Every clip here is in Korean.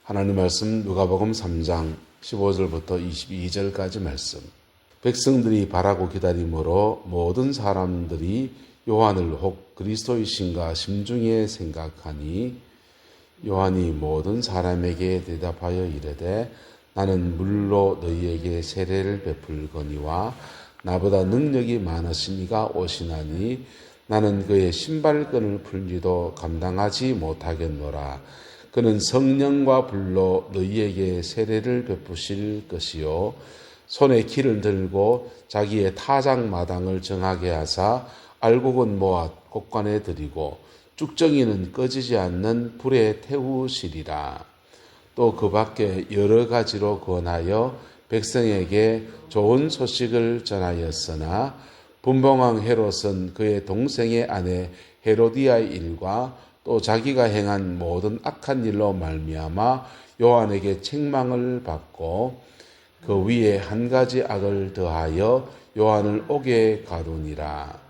하나님 말씀 누가복음 3장 15절부터 22절까지 말씀. 백성들이 바라고 기다림으로 모든 사람들이 요한을 혹 그리스도이신가 심중에 생각하니 요한이 모든 사람에게 대답하여 이르되 나는 물로 너희에게 세례를 베풀거니와 나보다 능력이 많으신 이가 오시나니 나는 그의 신발끈을 풀지도 감당하지 못하겠노라. 그는 성령과 불로 너희에게 세례를 베푸실 것이요 손에 키를 들고 자기의 타작마당을 정하게 하사 알곡은 모아 곡간에 들이고 쭉정이는 꺼지지 않는 불에 태우시리라. 또 그 밖에 여러 가지로 권하여 백성에게 좋은 소식을 전하였으나 분봉왕 헤롯은 그의 동생의 아내 헤로디아의 일과 또 자기가 행한 모든 악한 일로 말미암아 요한에게 책망을 받고 그 위에 한 가지 악을 더하여 요한을 옥에 가두니라.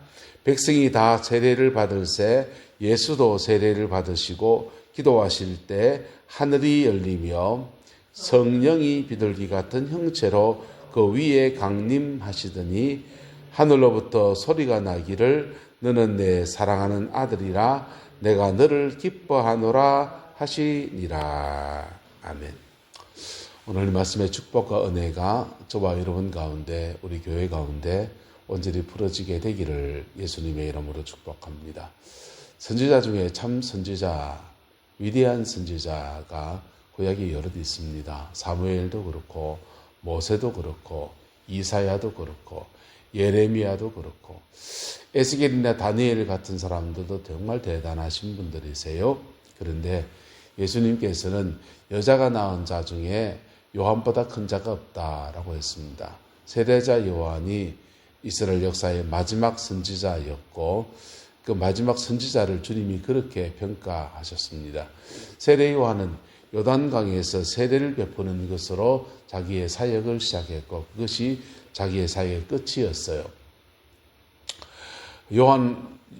백성이 다 세례를 받을새 예수도 세례를 받으시고 기도하실 때 하늘이 열리며 성령이 비둘기 같은 형체로 그 위에 강림하시더니 하늘로부터 소리가 나기를 너는 내 사랑하는 아들이라 내가 너를 기뻐하노라 하시니라. 아멘. 오늘 말씀의 축복과 은혜가 저와 여러분 가운데 우리 교회 가운데 온전히 풀어지게 되기를 예수님의 이름으로 축복합니다. 선지자 중에 참 선지자, 위대한 선지자가 구약에 여럿 있습니다. 사무엘도 그렇고 모세도 그렇고 이사야도 그렇고 예레미야도 그렇고 에스겔이나 다니엘 같은 사람들도 정말 대단하신 분들이세요. 그런데 예수님께서는 여자가 낳은 자 중에 요한보다 큰 자가 없다라고 했습니다. 세례자 요한이 이스라엘 역사의 마지막 선지자였고 그 마지막 선지자를 주님이 그렇게 평가하셨습니다. 세례 요한은 요단강에서 세례를 베푸는 것으로 자기의 사역을 시작했고 그것이 자기의 사역의 끝이었어요.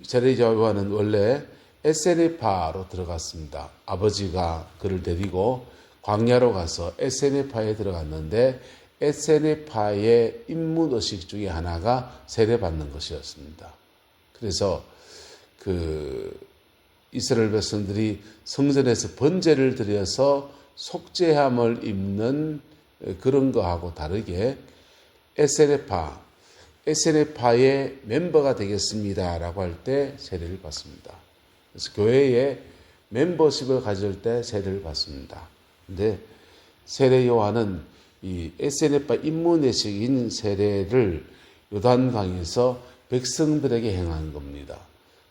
세례자 요한은 원래 에세네파로 들어갔습니다. 아버지가 그를 데리고 광야로 가서 에세네파에 들어갔는데 에세네파의 입문의식 중에 하나가 세례받는 것이었습니다. 그래서 이스라엘 백성들이 성전에서 번제를 드려서 속죄함을 입는 그런 거하고 다르게 에세네파의 멤버가 되겠습니다라고 할 때 세례를 받습니다. 그래서 교회에 멤버십을 가질 때 세례를 받습니다. 근데 세례 요한은 이 에세네파 입문의식인 세례를 요단강에서 백성들에게 행한 겁니다.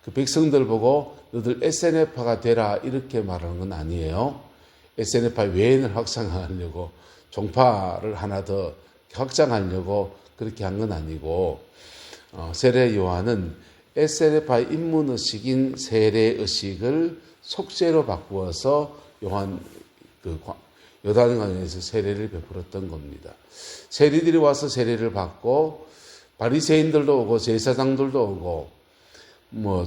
그 백성들 보고 너들 에세네파가 되라 이렇게 말하는 건 아니에요. 에세네파 외인을 확장하려고 종파를 하나 더 확장하려고 그렇게 한 건 아니고 세례 요한은 에세네파 입문의식인 세례의식을 속죄로 바꾸어서 요단강에서 세례를 베풀었던 겁니다. 세리들이 와서 세례를 받고 바리새인들도 오고 제사장들도 오고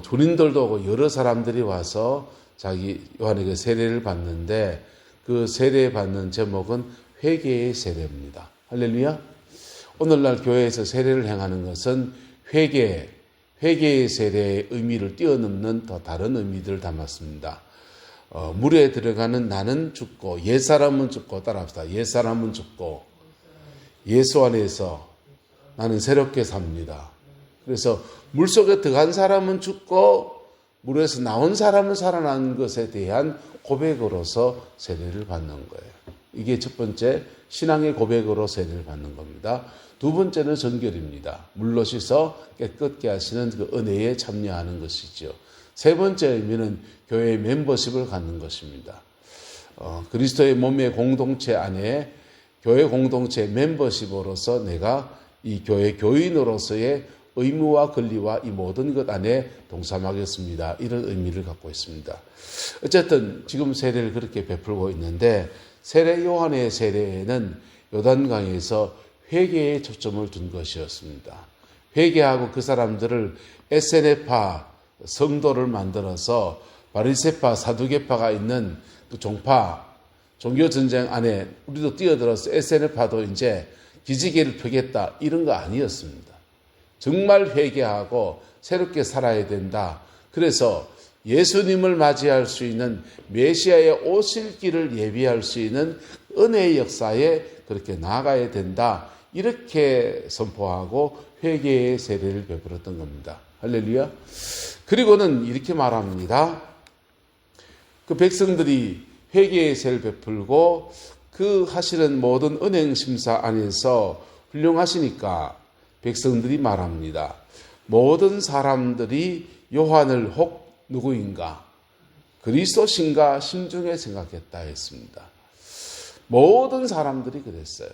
존인들도 오고 여러 사람들이 와서 자기 요한에게 세례를 받는데 그 세례 받는 제목은 회개의 세례입니다. 할렐루야. 오늘날 교회에서 세례를 행하는 것은 회개의 세례의 의미를 뛰어넘는 더 다른 의미들을 담았습니다. 물에 들어가는 나는 죽고 옛사람은 죽고 따라합시다. 옛사람은 죽고 예수 안에서 나는 새롭게 삽니다. 그래서 물속에 들어간 사람은 죽고 물에서 나온 사람은 살아난 것에 대한 고백으로서 세례를 받는 거예요. 이게 첫 번째 신앙의 고백으로 세례를 받는 겁니다. 두 번째는 정결입니다. 물로 씻어 깨끗게 하시는 그 은혜에 참여하는 것이죠. 세 번째 의미는 교회의 멤버십을 갖는 것입니다. 그리스도의 몸의 공동체 안에 교회 공동체 멤버십으로서 내가 이 교회 교인으로서의 의무와 권리와 이 모든 것 안에 동참하겠습니다. 이런 의미를 갖고 있습니다. 어쨌든 지금 세례를 그렇게 베풀고 있는데 세례 요한의 세례는 요단강에서 회개에 초점을 둔 것이었습니다. 회개하고 그 사람들을 에세네파 성도를 만들어서 바리새파 사두개파가 있는 그 종파 종교전쟁 안에 우리도 뛰어들어서 SNF파도 이제 기지개를 펴겠다 이런 거 아니었습니다. 정말 회개하고 새롭게 살아야 된다. 그래서 예수님을 맞이할 수 있는 메시아의 오실 길을 예비할 수 있는 은혜의 역사에 그렇게 나아가야 된다. 이렇게 선포하고 회개의 세례를 베풀었던 겁니다. 할렐루야. 그리고는 이렇게 말합니다. 그 백성들이 회개의 세를 베풀고 그 하시는 모든 은행 심사 안에서 훌륭하시니까 백성들이 말합니다. 모든 사람들이 요한을 혹 누구인가? 그리스도신가 심중에 생각했다 했습니다. 모든 사람들이 그랬어요.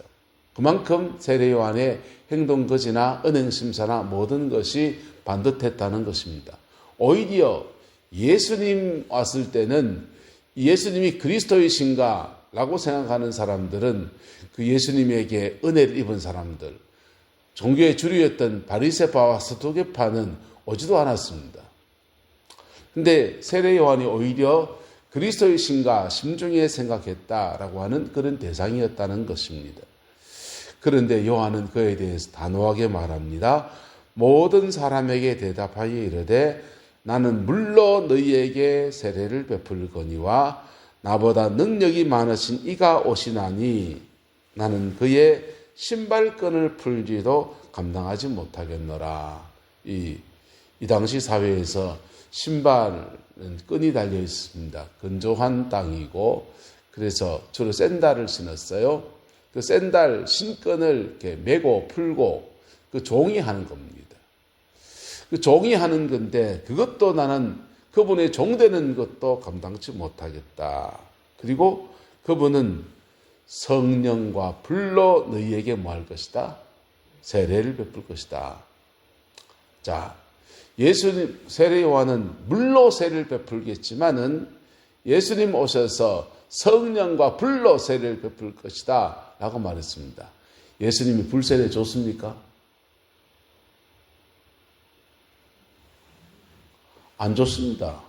그만큼 세례 요한의 행동 거지나 은행 심사나 모든 것이 반듯했다는 것입니다. 오히려 예수님 왔을 때는 예수님이 그리스도이신가 라고 생각하는 사람들은 그 예수님에게 은혜를 입은 사람들, 종교의 주류였던 바리새파와 서두개파는 오지도 않았습니다. 근데 세례 요한이 오히려 그리스도이신가 심중에 생각했다라고 하는 그런 대상이었다는 것입니다. 그런데 요한은 그에 대해서 단호하게 말합니다. 모든 사람에게 대답하여 이르되 나는 물로 너희에게 세례를 베풀거니와 나보다 능력이 많으신 이가 오시나니 나는 그의 신발끈을 풀지도 감당하지 못하겠노라. 이 당시 사회에서 신발은 끈이 달려 있습니다. 건조한 땅이고 그래서 주로 샌들을 신었어요. 그 샌들 신끈을 이렇게 메고 풀고 그 종이 하는 겁니다. 그 종이 하는 건데 그것도 나는 그분의 종되는 것도 감당치 못하겠다. 그리고 그분은 성령과 불로 너희에게 뭐 할 것이다? 세례를 베풀 것이다. 자, 예수님 세례 요한은 물로 세례를 베풀겠지만은 예수님 오셔서 성령과 불로 세례를 베풀 것이다 라고 말했습니다. 예수님이 불세례 줬습니까? 안 줬습니다.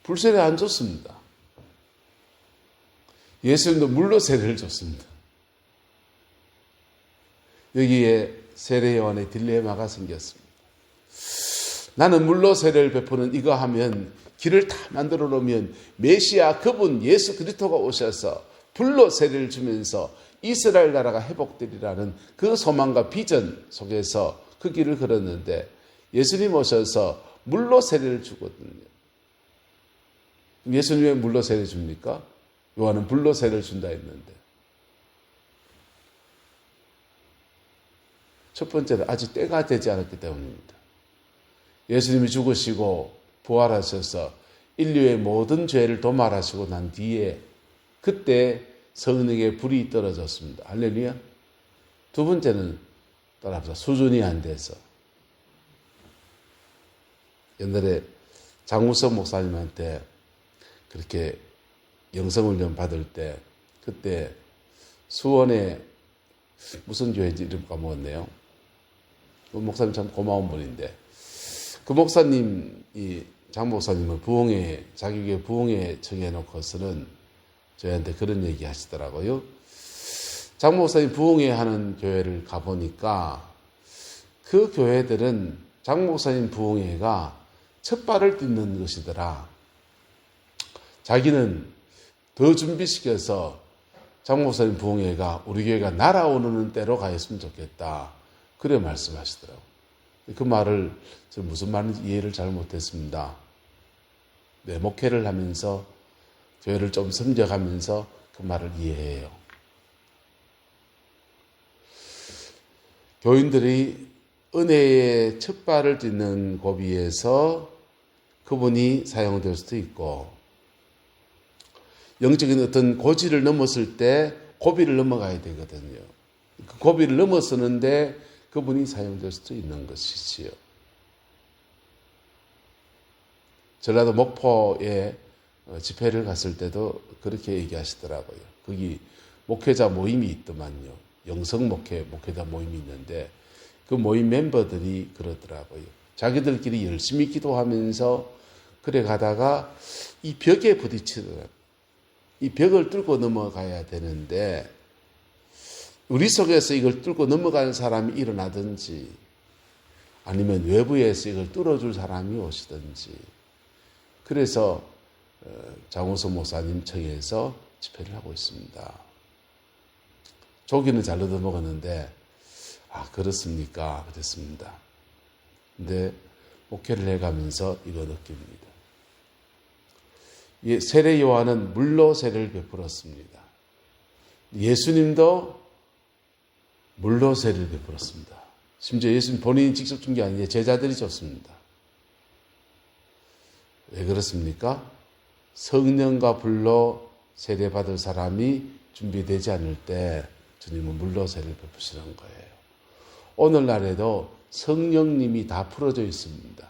불세례 안 줬습니다. 예수님도 물로 세례를 줬습니다. 여기에 세례 요한의 딜레마가 생겼습니다. 나는 물로 세례를 베푸는 이거 하면 길을 다 만들어 놓으면 메시아 그분 예수 그리스도가 오셔서 불로 세례를 주면서 이스라엘 나라가 회복되리라는 그 소망과 비전 속에서 그 길을 걸었는데 예수님 오셔서 물로 세례를 주거든요. 예수님 왜 물로 세례 줍니까? 요한은 불로 세례를 준다 했는데. 첫 번째는 아직 때가 되지 않았기 때문입니다. 예수님이 죽으시고 부활하셔서 인류의 모든 죄를 도말하시고 난 뒤에 그때 성령의 불이 떨어졌습니다. 할렐루야. 두 번째는 따라합시다. 수준이 안 돼서. 옛날에 장우석 목사님한테 그렇게 영성훈련 받을 때 그때 수원에 무슨 교회인지 이름 까먹었네요. 그 목사님 참 고마운 분인데 그 목사님이 장 목사님을 부흥회 자기에게 부흥회 정해놓고서는 저희한테 그런 얘기 하시더라고요. 장 목사님 부흥회 하는 교회를 가보니까 그 교회들은 장 목사님 부흥회가 첫 발을 딛는 것이더라. 자기는 더 준비시켜서 장 목사님 부흥회가 우리 교회가 날아오르는 때로 가였으면 좋겠다. 그래 말씀하시더라고요. 그 말을 저 무슨 말인지 이해를 잘 못했습니다. 네, 목회를 하면서 교회를 좀 섬겨가면서 그 말을 이해해요. 교인들이 은혜의 첫 발을 딛는 고비에서 그분이 사용될 수도 있고 영적인 어떤 고지를 넘었을 때 고비를 넘어가야 되거든요. 그 고비를 넘어서는데 그분이 사용될 수도 있는 것이지요. 전라도 목포에 집회를 갔을 때도 그렇게 얘기하시더라고요. 거기 목회자 모임이 있더만요. 영성 목회자 모임이 있는데 그 모임 멤버들이 그러더라고요. 자기들끼리 열심히 기도하면서 그래 가다가 이 벽에 부딪히더라고요. 이 벽을 뚫고 넘어가야 되는데 우리 속에서 이걸 뚫고 넘어가는 사람이 일어나든지 아니면 외부에서 이걸 뚫어줄 사람이 오시든지 그래서 장호석 목사님 청에서 집회를 하고 있습니다. 조기는 잘 얻어먹었는데 그렇습니까? 그랬습니다. 근데 목회를 해가면서 이거 느낍니다. 세례 요한은 물로 세례를 베풀었습니다. 예수님도 물로 세례를 베풀었습니다. 심지어 예수님 본인이 직접 준 게 아니라 제자들이 줬습니다. 왜 그렇습니까? 성령과 불로 세례받을 사람이 준비되지 않을 때 주님은 물로 세례를 베푸시는 거예요. 오늘날에도 성령님이 다 풀어져 있습니다.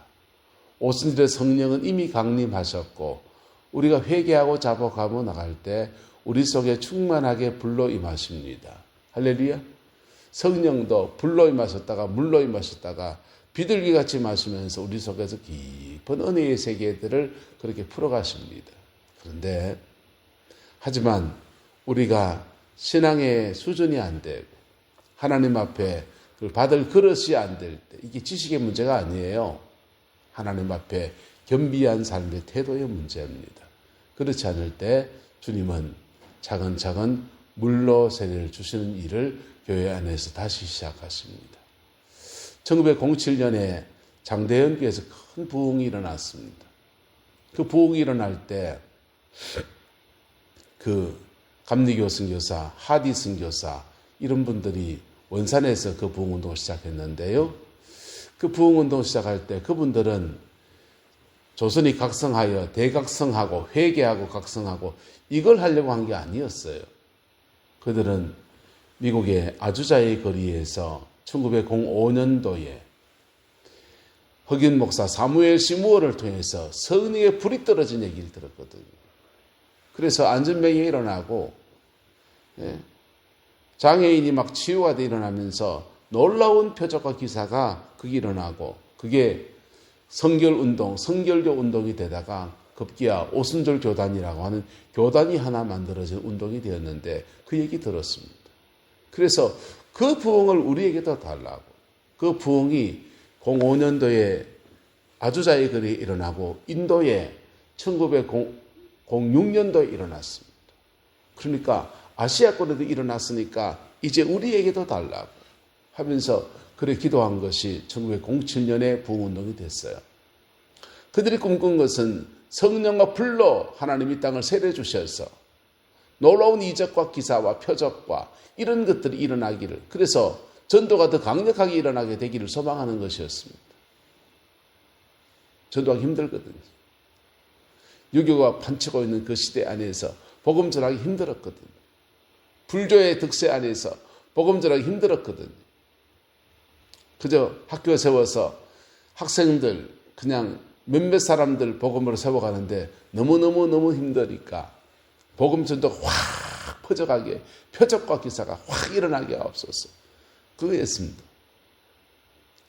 오순절의 성령은 이미 강림하셨고 우리가 회개하고 자복하고 나갈 때 우리 속에 충만하게 불로 임하십니다. 할렐루야. 성령도 불로 임하셨다가 물로 임하셨다가 비둘기같이 마시면서 우리 속에서 깊은 은혜의 세계들을 그렇게 풀어가십니다. 그런데 하지만 우리가 신앙의 수준이 안 되고 하나님 앞에 그걸 받을 그릇이 안 될 때 이게 지식의 문제가 아니에요. 하나님 앞에 겸비한 삶의 태도의 문제입니다. 그렇지 않을 때 주님은 차근차근 물로 세례를 주시는 일을 교회 안에서 다시 시작하십니다. 1907년에 장대연교에서 큰 부흥이 일어났습니다. 그 부흥이 일어날 때 그 감리교 선교사, 하디 선교사 이런 분들이 원산에서 그 부흥운동을 시작했는데요. 그 부흥운동을 시작할 때 그분들은 조선이 각성하여 대각성하고 회개하고 각성하고 이걸 하려고 한 게 아니었어요. 그들은 미국의 아주자의 거리에서 1905년도에 흑인 목사 사무엘 시무어를 통해서 성령의 불이 떨어진 얘기를 들었거든요. 그래서 안전병이 일어나고 장애인이 막 치유가 돼 일어나면서 놀라운 표적과 기사가 그게 일어나고 그게 성결운동, 성결교 운동이 되다가 급기야 오순절 교단이라고 하는 교단이 하나 만들어진 운동이 되었는데 그 얘기 들었습니다. 그래서 그 부흥을 우리에게도 달라고 그 부흥이 05년도에 아주자의 거리에 일어나고 인도에 1906년도에 일어났습니다. 그러니까 아시아권에도 일어났으니까 이제 우리에게도 달라고 하면서 그래 기도한 것이 1907년에 부흥운동이 됐어요. 그들이 꿈꾼 것은 성령과 불로 하나님이 땅을 세례 주셔서 놀라운 이적과 기사와 표적과 이런 것들이 일어나기를 그래서 전도가 더 강력하게 일어나게 되기를 소망하는 것이었습니다. 전도하기 힘들거든요. 유교가 판치고 있는 그 시대 안에서 복음 전하기 힘들었거든요. 불교의 득세 안에서 복음 전하기 힘들었거든요. 그저 학교 세워서 학생들 그냥 몇몇 사람들 복음으로 세워가는데 너무너무 힘드니까 복음 전도가 확 퍼져가게 표적과 기사가 확 일어나게 없었어. 그거였습니다.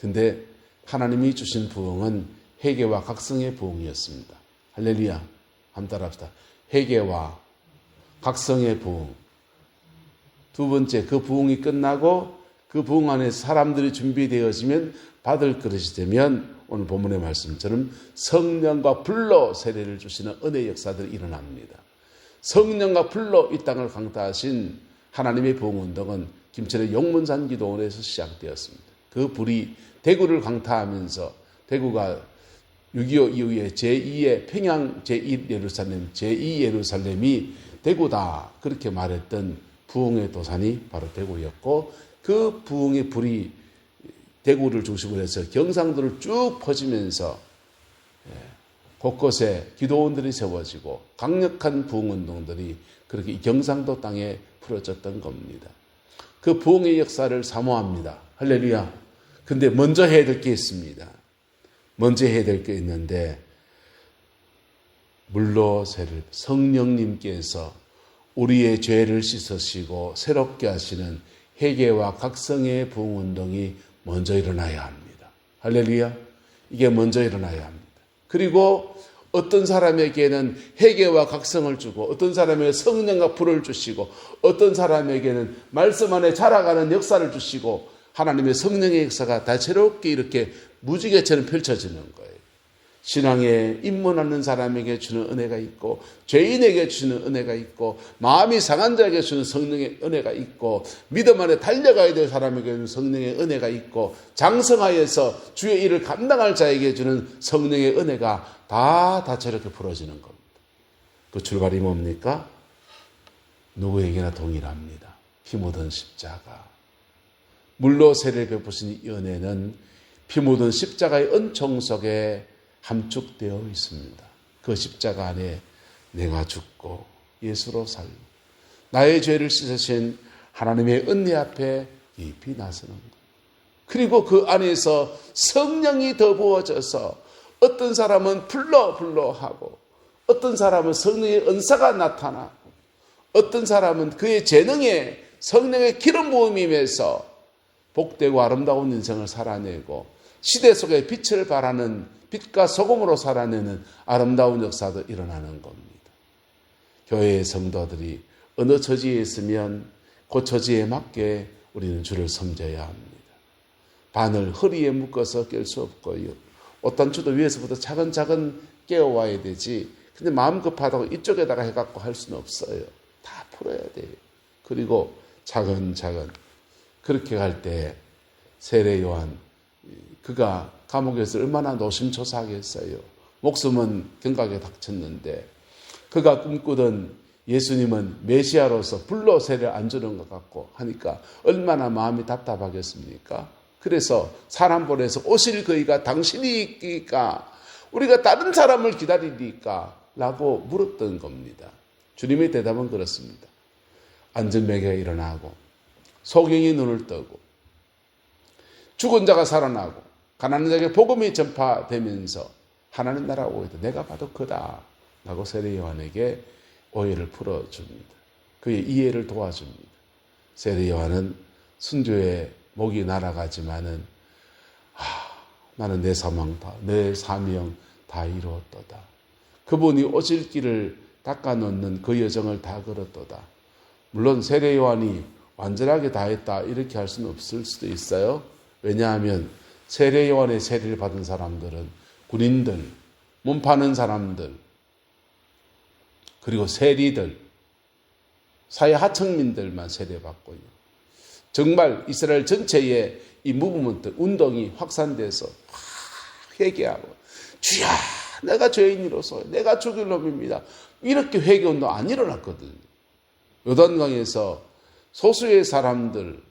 근데 하나님이 주신 부흥은 회개와 각성의 부흥이었습니다. 할렐루야. 한번 따라합시다. 회개와 각성의 부흥. 두 번째, 그 부흥이 끝나고 그 부흥 안에서 사람들이 준비되어지면 받을 그릇이 되면 오늘 본문의 말씀처럼 성령과 불로 세례를 주시는 은혜의 역사들이 일어납니다. 성령과 불로 이 땅을 강타하신 하나님의 부흥운동은 김천의 용문산 기도원에서 시작되었습니다. 그 불이 대구를 강타하면서 대구가 6.25 이후에 제2의 평양 제1예루살렘, 제2예루살렘이 대구다 그렇게 말했던 부흥의 도산이 바로 대구였고 그 부흥의 불이 대구를 중심으로 해서 경상도를 쭉 퍼지면서 곳곳에 기도원들이 세워지고 강력한 부흥운동들이 그렇게 경상도 땅에 풀어졌던 겁니다. 그 부흥의 역사를 사모합니다. 할렐루야. 근데 먼저 해야 될 게 있습니다. 먼저 해야 될 게 있는데 물로 세를 성령님께서 우리의 죄를 씻으시고 새롭게 하시는 회개와 각성의 부흥운동이 먼저 일어나야 합니다. 할렐루야. 이게 먼저 일어나야 합니다. 그리고 어떤 사람에게는 회개와 각성을 주고 어떤 사람에게 성령과 불을 주시고 어떤 사람에게는 말씀 안에 자라가는 역사를 주시고 하나님의 성령의 역사가 다채롭게 이렇게 무지개처럼 펼쳐지는 거예요. 신앙에 입문하는 사람에게 주는 은혜가 있고 죄인에게 주는 은혜가 있고 마음이 상한 자에게 주는 성령의 은혜가 있고 믿음 안에 달려가야 될 사람에게 주는 성령의 은혜가 있고 장성하여서 주의 일을 감당할 자에게 주는 성령의 은혜가 다 다채롭게 풀어지는 겁니다. 그 출발이 뭡니까? 누구에게나 동일합니다. 피 묻은 십자가. 물로 세례를 베푸신 이 은혜는 피 묻은 십자가의 은총 속에 함축되어 있습니다. 그 십자가 안에 내가 죽고 예수로 살고 나의 죄를 씻으신 하나님의 은혜 앞에 깊이 나서는 것. 그리고 그 안에서 성령이 더 부어져서 어떤 사람은 불러 하고 어떤 사람은 성령의 은사가 나타나고 어떤 사람은 그의 재능에 성령의 기름 부음이 임해서 복되고 아름다운 인생을 살아내고 시대 속에 빛을 발하는 빛과 소금으로 살아내는 아름다운 역사도 일어나는 겁니다. 교회의 성도들이 어느 처지에 있으면 그 처지에 맞게 우리는 주를 섬겨야 합니다. 바늘 허리에 묶어서 깰 수 없고요. 옷단추도 위에서부터 차근차근 깨어와야 되지. 근데 마음 급하다고 이쪽에다가 해갖고 할 수는 없어요. 다 풀어야 돼요. 그리고 차근차근 그렇게 갈 때 세례 요한 그가 감옥에서 얼마나 노심초사하겠어요. 목숨은 경각에 닥쳤는데 그가 꿈꾸던 예수님은 메시아로서 불로 세례를 안 주는 것 같고 하니까 얼마나 마음이 답답하겠습니까? 그래서 사람 보내서 오실 그이가 당신이니까 우리가 다른 사람을 기다리니까 라고 물었던 겁니다. 주님의 대답은 그렇습니다. 안전매개가 일어나고 소경이 눈을 뜨고 죽은 자가 살아나고 가난한 자에게 복음이 전파되면서 하나님 나라가 오이다. 내가 봐도 그다. 라고 세례 요한에게 오해를 풀어줍니다. 그의 이해를 도와줍니다. 세례 요한은 순교의 목이 날아가지만은 나는 내 사명 다 이루었도다. 그분이 오실 길을 닦아놓는 그 여정을 다 걸었도다. 물론 세례 요한이 완전하게 다 했다 이렇게 할 수는 없을 수도 있어요. 왜냐하면 세례 요한의 세례를 받은 사람들은 군인들, 몸 파는 사람들, 그리고 세리들, 사회 하층민들만 세례받고요. 정말 이스라엘 전체에 이 무브먼트, 운동이 확산돼서 회개하고 주야 내가 죄인이로서 내가 죽일 놈입니다. 이렇게 회개운동 안 일어났거든요. 요단강에서 소수의 사람들,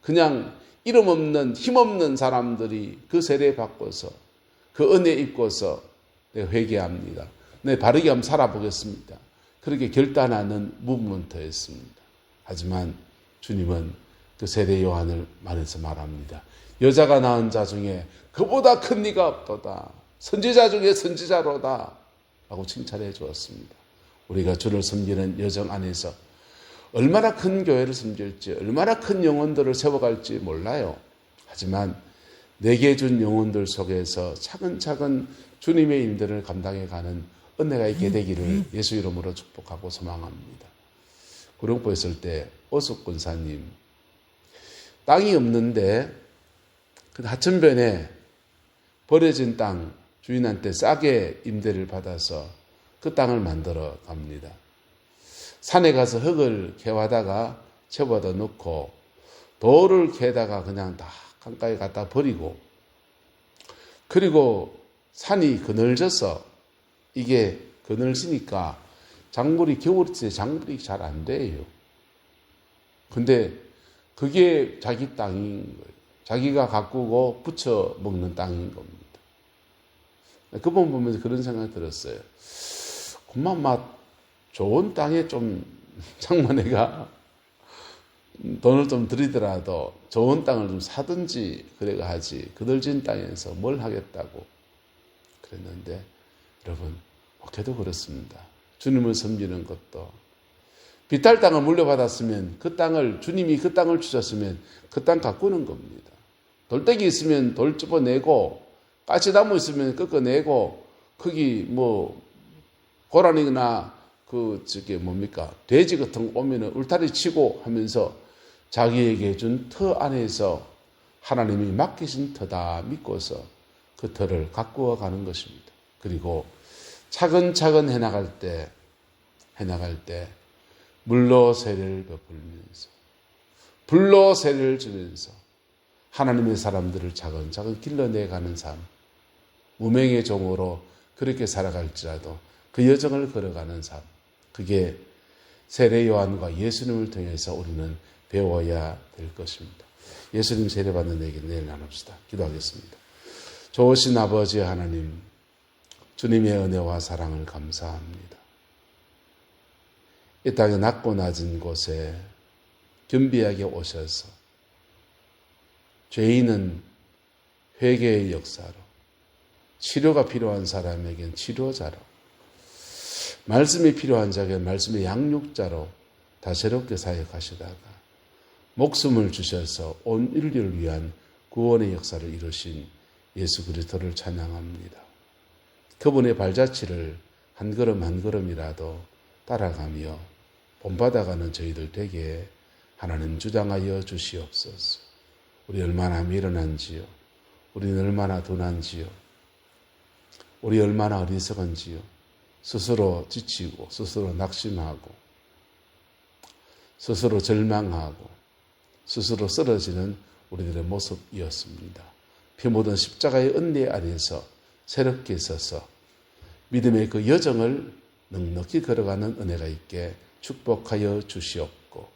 그냥 이름 없는 힘없는 사람들이 그 세례 받고서 그 은혜 입고서 내가 회개합니다. 내 바르게 한번 살아보겠습니다. 그렇게 결단하는 무브먼트였습니다. 하지만 주님은 그 세례 요한을 만해서 말합니다. 여자가 낳은 자 중에 그보다 큰 이가 없도다. 선지자 중에 선지자로다. 라고 칭찬해 주었습니다. 우리가 주를 섬기는 여정 안에서 얼마나 큰 교회를 섬길지 얼마나 큰 영혼들을 세워갈지 몰라요. 하지만 내게 준 영혼들 속에서 차근차근 주님의 임들을 감당해가는 은혜가 있게 되기를 예수 이름으로 축복하고 소망합니다. 구룡포에 있을 때 오숙 권사님 땅이 없는데 그 하천변에 버려진 땅 주인한테 싸게 임대를 받아서 그 땅을 만들어 갑니다. 산에 가서 흙을 캐와다가 채워다 넣고 돌을 캐다가 그냥 다 강가에 갖다 버리고 그리고 산이 그늘져서 이게 그늘지니까 작물이 겨울에 작물이 잘 안 돼요. 근데 그게 자기 땅인 거예요. 자기가 가꾸고 부쳐 먹는 땅인 겁니다. 그 부분 보면서 그런 생각이 들었어요. 그만 막 좋은 땅에 좀 장모네가 돈을 좀 들이더라도 좋은 땅을 좀 사든지 그래가 하지 그늘진 땅에서 뭘 하겠다고 그랬는데 여러분 목회도 그렇습니다. 주님을 섬기는 것도 비탈 땅을 물려받았으면 그 땅을 주님이 그 땅을 주셨으면 그 땅 가꾸는 겁니다. 돌덩이 있으면 돌 집어내고 까치나무 있으면 꺾어내고 거기 뭐 고라니나 돼지 같은 거 오면은 울타리 치고 하면서 자기에게 준 터 안에서 하나님이 맡기신 터다 믿고서 그 터를 가꾸어 가는 것입니다. 그리고 차근차근 해나갈 때 물로 세례를 베풀면서 불로 세례를 주면서 하나님의 사람들을 차근차근 길러내가는 삶, 무명의 종으로 그렇게 살아갈지라도 그 여정을 걸어가는 삶, 그게 세례 요한과 예수님을 통해서 우리는 배워야 될 것입니다. 예수님 세례받는 얘기 내일 나눕시다. 기도하겠습니다. 좋으신 아버지 하나님, 주님의 은혜와 사랑을 감사합니다. 이 땅의 낮고 낮은 곳에 겸비하게 오셔서 죄인은 회개의 역사로, 치료가 필요한 사람에겐 치료자로, 말씀이 필요한 자에게 말씀의 양육자로 다채롭게 사역하시다가 목숨을 주셔서 온 인류를 위한 구원의 역사를 이루신 예수 그리스도를 찬양합니다. 그분의 발자취를 한 걸음 한 걸음이라도 따라가며 본받아가는 저희들 되게 하나님 주장하여 주시옵소서. 우리 얼마나 미련한지요. 우리는 얼마나 둔한지요. 우리 얼마나 어리석은지요. 스스로 지치고 스스로 낙심하고 스스로 절망하고 스스로 쓰러지는 우리들의 모습이었습니다. 피 묻은 십자가의 은혜 안에서 새롭게 서서 믿음의 그 여정을 넉넉히 걸어가는 은혜가 있게 축복하여 주시옵고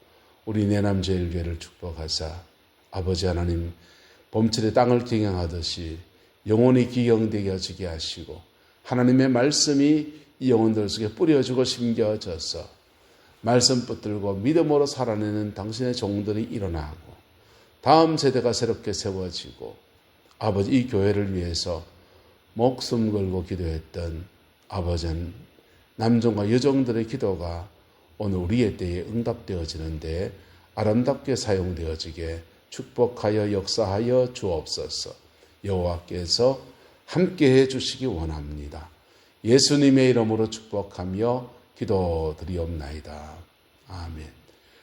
우리 내남제일교회를 축복하사 아버지 하나님 봄철에 땅을 경영하듯이 영혼이 기경되게 하시게 하시고 하나님의 말씀이 이 영혼들 속에 뿌려주고 심겨져서 말씀 붙들고 믿음으로 살아내는 당신의 종들이 일어나고 다음 세대가 새롭게 세워지고 아버지 이 교회를 위해서 목숨 걸고 기도했던 아버지 남종과 여종들의 기도가 오늘 우리의 때에 응답되어지는데 아름답게 사용되어지게 축복하여 역사하여 주옵소서. 여호와께서 함께해 주시기 원합니다. 예수님의 이름으로 축복하며 기도드리옵나이다. 아멘.